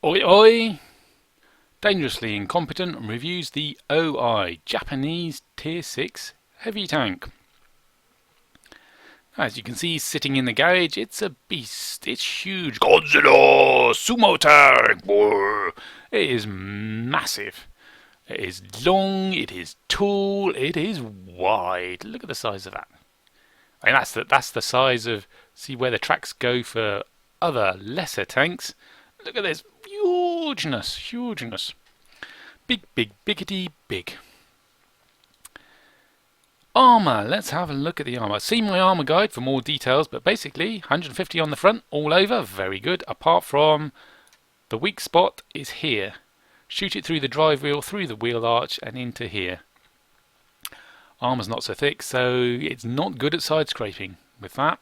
Oi oi! Dangerously Incompetent reviews the O-I Japanese Tier 6 heavy tank. As you can see, sitting in the garage, it's a beast. It's huge. Godzilla! Sumo tank! It is massive. It is long, it is tall, it is wide. Look at the size of that. And that's the size of, see where the tracks go for other lesser tanks. Look at this hugeness. Big, biggity big. Armour. Let's have a look at the armour. See my armour guide for more details, but basically 150 on the front, all over, very good. Apart from the weak spot is here. Shoot it through the drive wheel, through the wheel arch, and into here. Armour's not so thick, so it's not good at side scraping. With that,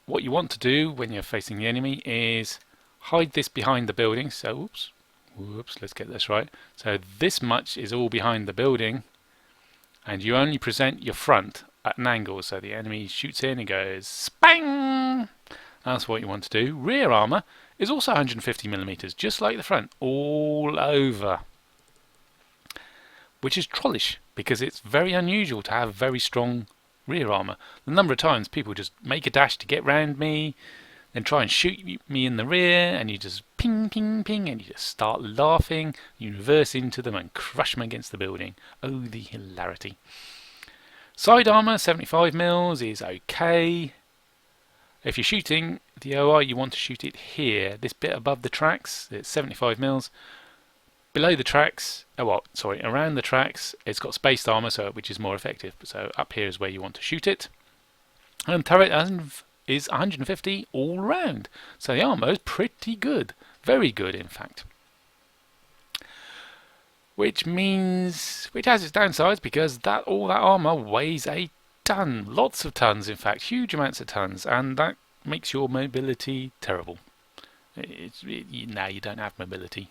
what you want to do when you're facing the enemy is hide this behind the building. So, whoops, let's get this right. So this much is all behind the building, and you only present your front at an angle, so the enemy shoots in and goes spang. That's what you want to do. Rear armour is also 150mm, just like the front, all over, which is trollish because it's very unusual to have very strong rear armour. The number of times people just make a dash to get round me, then try and shoot me in the rear, and you just ping, and you just start laughing. You reverse into them and crush them against the building. Oh, the hilarity. Side armour, 75mm, is okay. If you're shooting the O-I, you want to shoot it here, this bit above the tracks. It's 75mm. Below the tracks, around the tracks, it's got spaced armour, which is more effective. So up here is where you want to shoot it. And turret is 150 all round. So the armour is pretty good. Very good, in fact. Which has its downsides because all that armour weighs a ton. Lots of tons, in fact. Huge amounts of tons. And that makes your mobility terrible. Now you don't have mobility.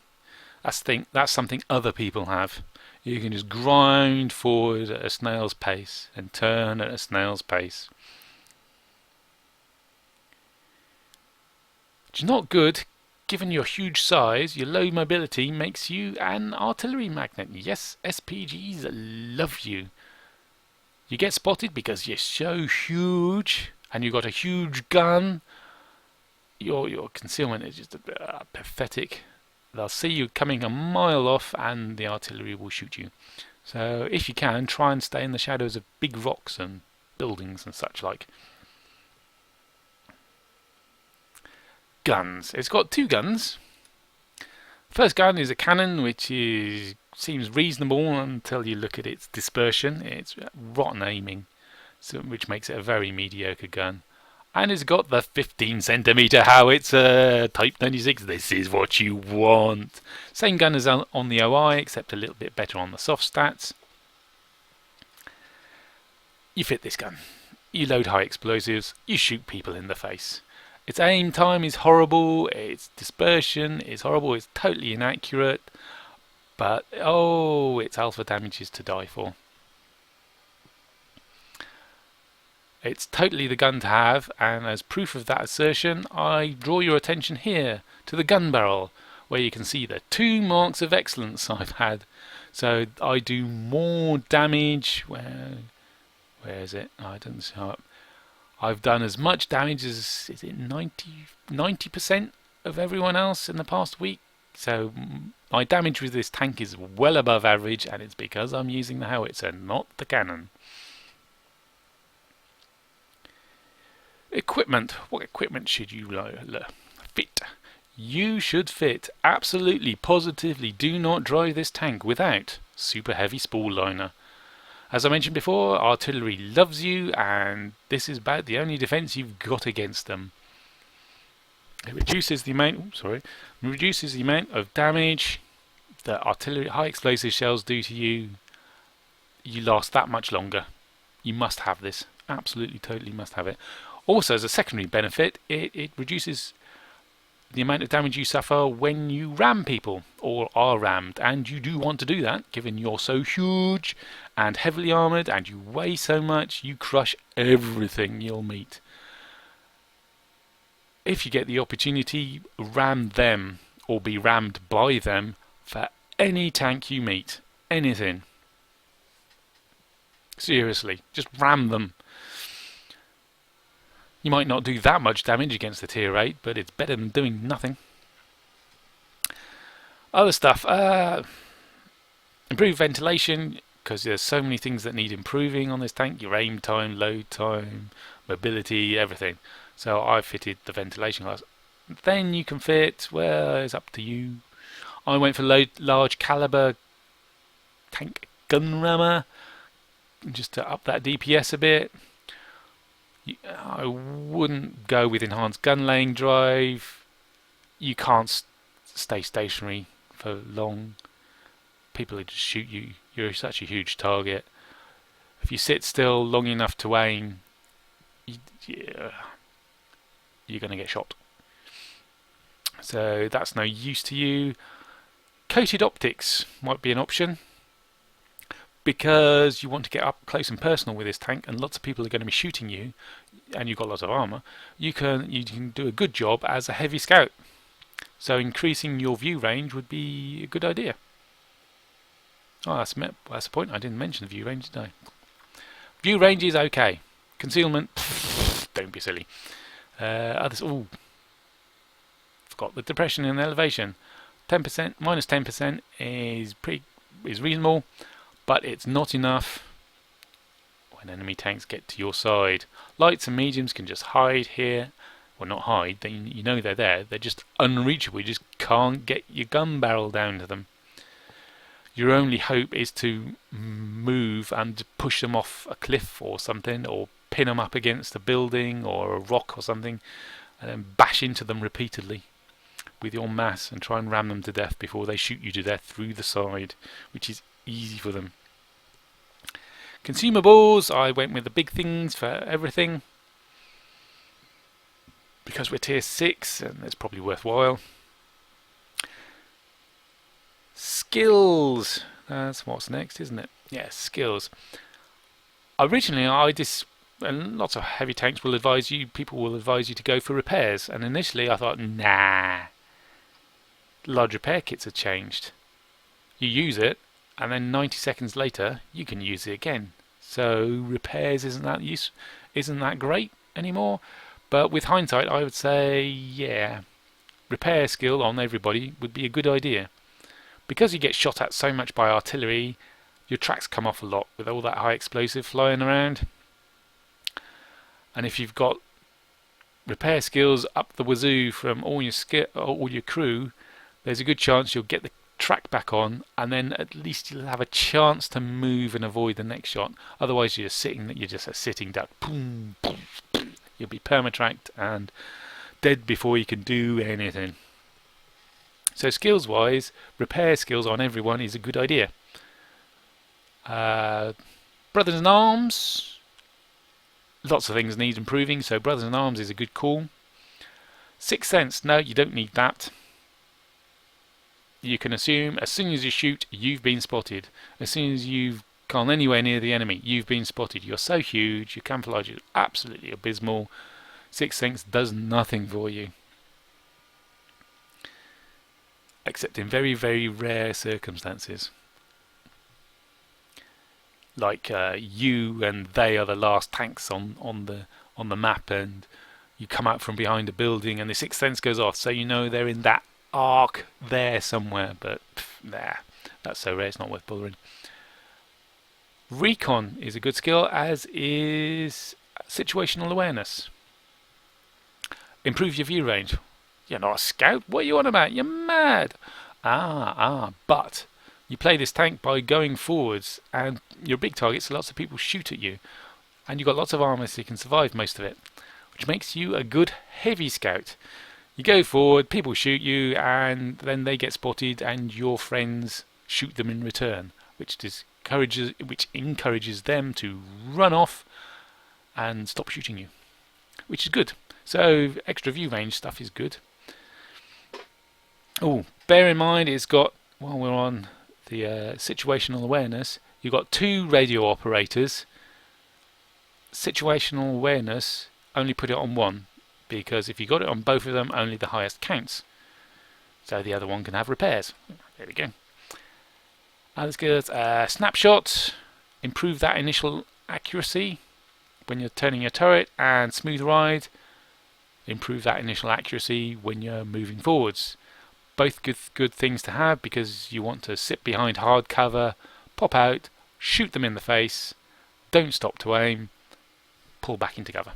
That's something other people have. You can just grind forward at a snail's pace and turn at a snail's pace. Which is not good, given your huge size. Your low mobility makes you an artillery magnet. Yes, SPGs love you. You get spotted because you're so huge and you've got a huge gun. Your concealment is just pathetic. They'll see you coming a mile off and the artillery will shoot you. So if you can, try and stay in the shadows of big rocks and buildings and such like. Guns. It's got two guns. First gun is a cannon, which seems reasonable until you look at its dispersion. It's rotten aiming, which makes it a very mediocre gun. And it's got the 15cm howitzer, Type 96. This is what you want. Same gun as on the O-I, except a little bit better on the soft stats. You fit this gun. You load high explosives. You shoot people in the face. Its aim time is horrible. Its dispersion is horrible. It's totally inaccurate. But, its alpha damage is to die for. It's totally the gun to have, and as proof of that assertion, I draw your attention here to the gun barrel, where you can see the 2 marks of excellence I've had. So I do more damage. Where is it? I didn't see up. I've done as much damage as, is it 90% of everyone else in the past week. So my damage with this tank is well above average, and it's because I'm using the howitzer, not the cannon. Equipment. What equipment should you fit? You should fit. Absolutely, positively, do not drive this tank without super heavy spool liner. As I mentioned before, artillery loves you, and this is about the only defense you've got against them. It reduces the amount of damage that artillery high explosive shells do to you. You last that much longer. You must have this. Absolutely, totally must have it. Also, as a secondary benefit, it reduces the amount of damage you suffer when you ram people or are rammed, and you do want to do that given you're so huge and heavily armoured and you weigh so much. You crush everything you'll meet. if you get the opportunity, ram them or be rammed by them for any tank you meet. Anything. Seriously, just ram them. You might not do that much damage against the tier 8, but it's better than doing nothing. Other stuff. Improve ventilation, because there's so many things that need improving on this tank. Your aim time, load time, mobility, everything. So I fitted the ventilation glass. Then you can fit, well, it's up to you. I went for large caliber tank gun rammer, just to up that DPS a bit. I wouldn't go with enhanced gun laying drive. You can't stay stationary for long. People will just shoot you. You're such a huge target. If you sit still long enough to aim, you're going to get shot. So that's no use to you. Coated optics might be an option, because you want to get up close and personal with this tank, and lots of people are going to be shooting you, and you've got lots of armour. You can do a good job as a heavy scout. So increasing your view range would be a good idea. Oh, that's the point. I didn't mention the view range, did I? View range is okay. Concealment, don't be silly. Others, forgot the depression and elevation. 10%, minus 10% is reasonable, but it's not enough when enemy tanks get to your side. Lights and mediums can just hide here. Well, not hide, you know they're there. They're just unreachable. You just can't get your gun barrel down to them. Your only hope is to move and push them off a cliff or something, or pin them up against a building or a rock or something, and then bash into them repeatedly with your mass and try and ram them to death before they shoot you to death through the side, which is easy for them. Consumables, I went with the big things for everything, because we're tier 6 and it's probably worthwhile. Skills, that's what's next, isn't it? Yeah, skills. Originally, and lots of heavy tanks will advise you, people will advise you to go for repairs, and initially I thought, nah, large repair kits have changed. You use it, and then 90 seconds later you can use it again. So repairs isn't that great anymore. But with hindsight, I would say, yeah, repair skill on everybody would be a good idea. Because you get shot at so much by artillery, your tracks come off a lot with all that high explosive flying around. And if you've got repair skills up the wazoo from all your crew, there's a good chance you'll get the track back on, and then at least you'll have a chance to move and avoid the next shot. Otherwise, you're just a sitting duck. Boom, boom, boom. You'll be permatracked and dead before you can do anything. So skills-wise, repair skills on everyone is a good idea. Brothers in Arms, lots of things need improving, so Brothers in Arms is a good call. Sixth Sense, no, you don't need that. You can assume as soon as you shoot, you've been spotted. As soon as you've gone anywhere near the enemy, you've been spotted. You're so huge, your camouflage is absolutely abysmal. Sixth Sense does nothing for you, except in very, very rare circumstances. Like you and they are the last tanks on the map, and you come out from behind a building and the Sixth Sense goes off, so you know they're in that arc there somewhere, but nah, that's so rare it's not worth bothering. Recon is a good skill, as is situational awareness. Improve your view range. You're not a scout, what are you on about? You're mad. But you play this tank by going forwards, and you're big targets, so lots of people shoot at you, and you've got lots of armor, so you can survive most of it, which makes you a good heavy scout. You go forward, people shoot you, and then they get spotted, and your friends shoot them in return, which encourages them to run off and stop shooting you, which is good. So extra view range stuff is good. Oh, bear in mind it's got, while we're on the situational awareness, you've got 2 radio operators. Situational awareness, only put it on 1. because if you got it on both of them, only the highest counts. So the other one can have repairs. There we go. Let's get snapshot. Improve that initial accuracy when you're turning your turret, and smooth ride. Improve that initial accuracy when you're moving forwards. Both good things to have, because you want to sit behind hard cover, pop out, shoot them in the face, don't stop to aim, pull back into cover.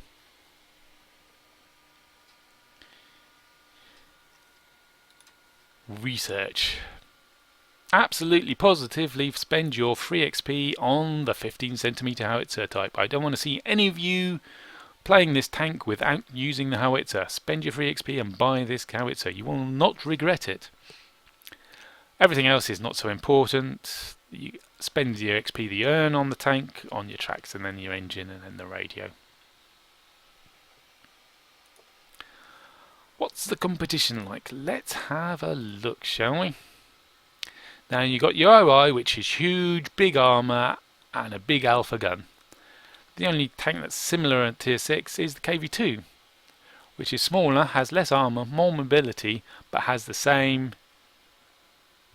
Research. Absolutely positively spend your free XP on the 15cm howitzer type. I don't want to see any of you playing this tank without using the howitzer. Spend your free XP and buy this howitzer. You will not regret it. Everything else is not so important. You spend your XP that you earn on the tank, on your tracks, and then your engine, and then the radio. What's the competition like? Let's have a look, shall we? Now you got your O-I, which is huge, big armour, and a big alpha gun. The only tank that's similar at tier 6 is the KV-2, which is smaller, has less armour, more mobility, but has the same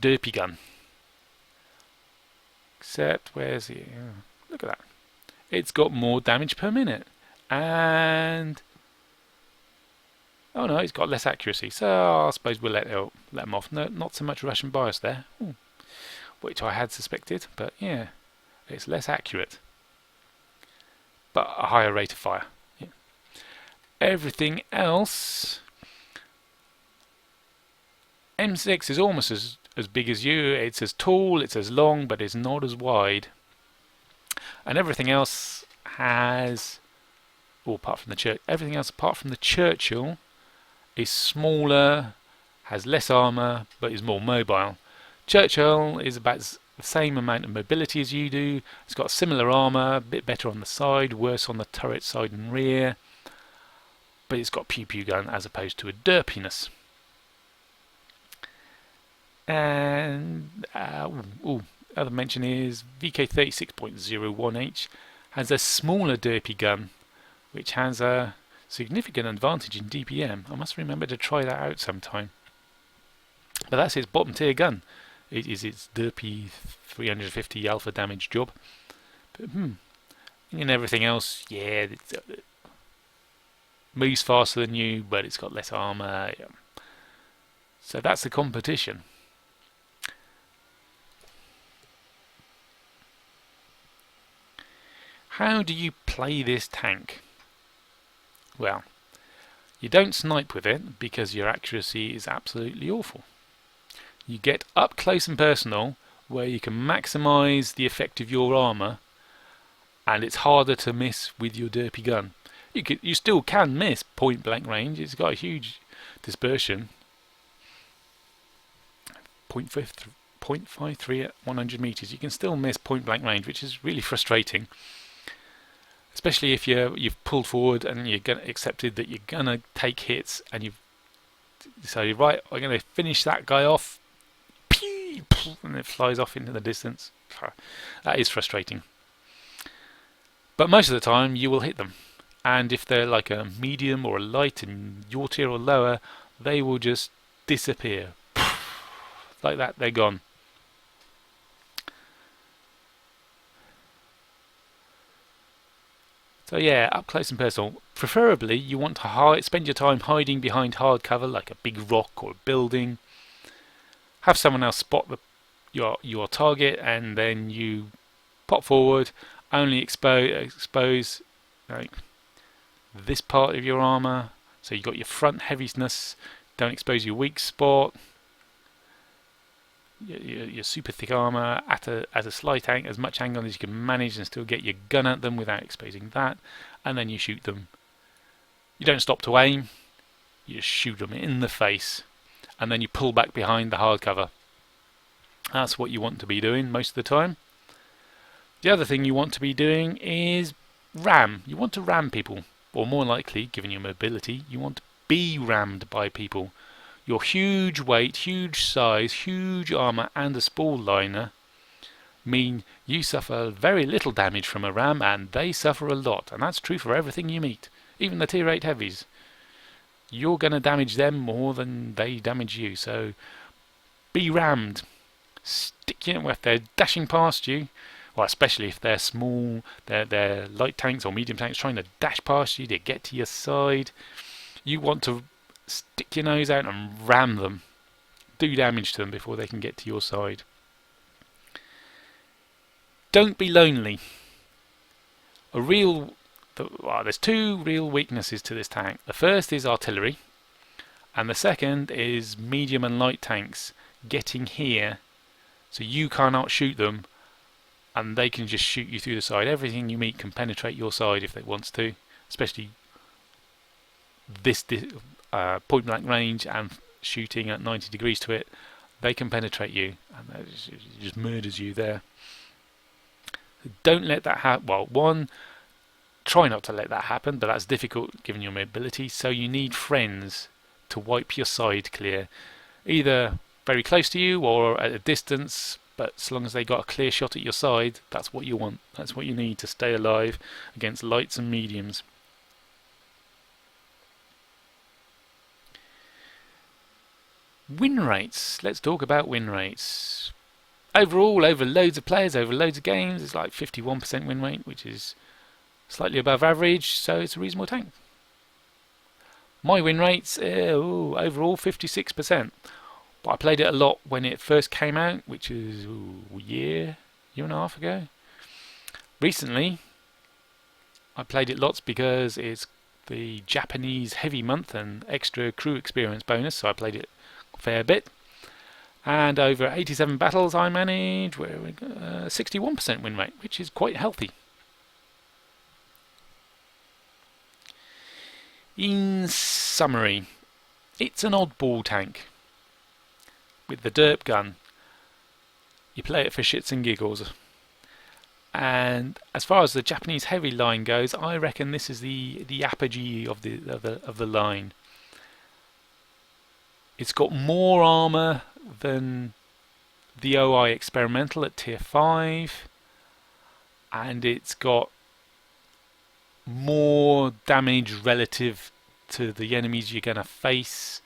derpy gun. Except, where's it? Oh, look at that. It's got more damage per minute. And oh no, it's got less accuracy, so I suppose we'll let them off. No, not so much Russian bias there, which I had suspected, but yeah, it's less accurate, but a higher rate of fire. Yeah. Everything else, M6 is almost as big as you. It's as tall, it's as long, but it's not as wide. And everything else has, apart from the church, everything else apart from the Churchill is smaller, has less armour, but is more mobile. Churchill is about the same amount of mobility as you do. It's got similar armour, a bit better on the side, worse on the turret side and rear, but it's got pew-pew gun as opposed to a derpiness. And other mention is VK36.01H has a smaller derpy gun, which has a significant advantage in DPM. I must remember to try that out sometime. But that's its bottom tier gun. It is its derpy 350 alpha damage job. But in everything else, yeah, it moves faster than you, but it's got less armour. Yeah. So that's the competition. How do you play this tank? Well, you don't snipe with it because your accuracy is absolutely awful. You get up close and personal where you can maximise the effect of your armour, and it's harder to miss with your derpy gun. You still can miss point blank range. It's got a huge dispersion. 0.53 at 100 metres. You can still miss point blank range, which is really frustrating. Especially if you've pulled forward and you've accepted that you're gonna take hits, and you've decided, right, I'm gonna finish that guy off, and it flies off into the distance. That is frustrating. But most of the time you will hit them, and if they're like a medium or a light in your tier or lower, they will just disappear. Like that, they're gone. So yeah, up close and personal. Preferably, you want to spend your time hiding behind hard cover, like a big rock or a building. Have someone else spot your target, and then you pop forward. Only expose like this part of your armour. So you've got your front heaviness. Don't expose your weak spot. Your super thick armour at a slight angle, as much angle as you can manage, and still get your gun at them without exposing that, and then you shoot them. You don't stop to aim, you just shoot them in the face, and then you pull back behind the hard cover. That's what you want to be doing most of the time. The other thing you want to be doing is ram. You want to ram people, or more likely, given your mobility, you want to be rammed by people. Your huge weight, huge size, huge armour and a spool liner mean you suffer very little damage from a ram, and they suffer a lot. And that's true for everything you meet, even the tier 8 heavies. you're going to damage them more than they damage you. So be rammed. Stick in if they're dashing past you, well, especially if they're small, they're light tanks or medium tanks trying to dash past you to get to your side. You want to stick your nose out and ram them. Do damage to them before they can get to your side. Don't be lonely. There's two real weaknesses to this tank. The first is artillery, and the second is medium and light tanks getting here, so you cannot shoot them, and they can just shoot you through the side. Everything you meet can penetrate your side if it wants to, especially this point blank range and shooting at 90 degrees to it. They can penetrate you, and it just murders you there. Don't let that happen. Well, one, try not to let that happen, but that's difficult given your mobility, so you need friends to wipe your side clear, either very close to you or at a distance, but as long as they got a clear shot at your side, that's what you want. That's what you need to stay alive against lights and mediums. Win rates. Let's talk about win rates. Overall, over loads of players, over loads of games, it's like 51% win rate, which is slightly above average, so it's a reasonable tank. My win rates, overall 56%. But I played it a lot when it first came out, which is a year and a half ago. Recently, I played it lots because it's the Japanese heavy month and extra crew experience bonus, so I played it a fair bit. And over 87 battles I managed, 61% win rate, which is quite healthy. In summary, it's an oddball tank with the derp gun. You play it for shits and giggles. And as far as the Japanese heavy line goes, I reckon this is the apogee of the line. It's got more armor than the O-I experimental at tier 5, and it's got more damage relative to the enemies you're going to face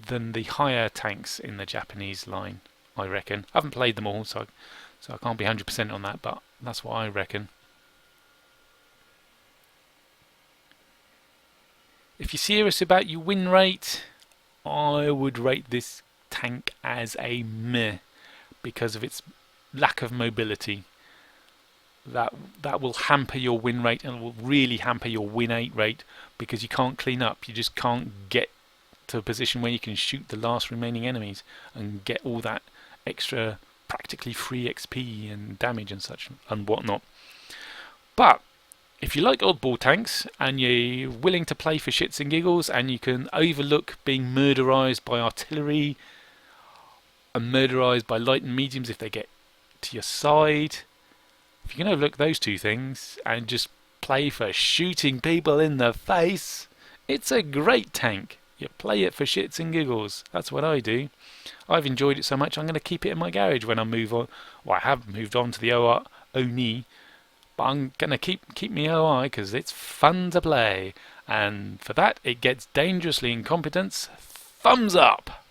than the higher tanks in the Japanese line, I reckon. I haven't played them all, so I can't be 100% on that, but that's what I reckon. If you're serious about your win rate, I would rate this tank as a meh because of its lack of mobility. That will hamper your win rate, and it will really hamper your win 8 rate because you can't clean up. You just can't get to a position where you can shoot the last remaining enemies and get all that extra practically free XP and damage and such and whatnot. But if you like oddball tanks and you're willing to play for shits and giggles, and you can overlook being murderized by artillery and murderized by light and mediums if they get to your side, if you can overlook those two things and just play for shooting people in the face, it's a great tank. You play it for shits and giggles. That's what I do. I've enjoyed it so much I'm going to keep it in my garage when I move on. Well, I have moved on to the Oni, but I'm going to keep me O-I because it's fun to play. And for that, it gets Dangerously Incompetent's thumbs up.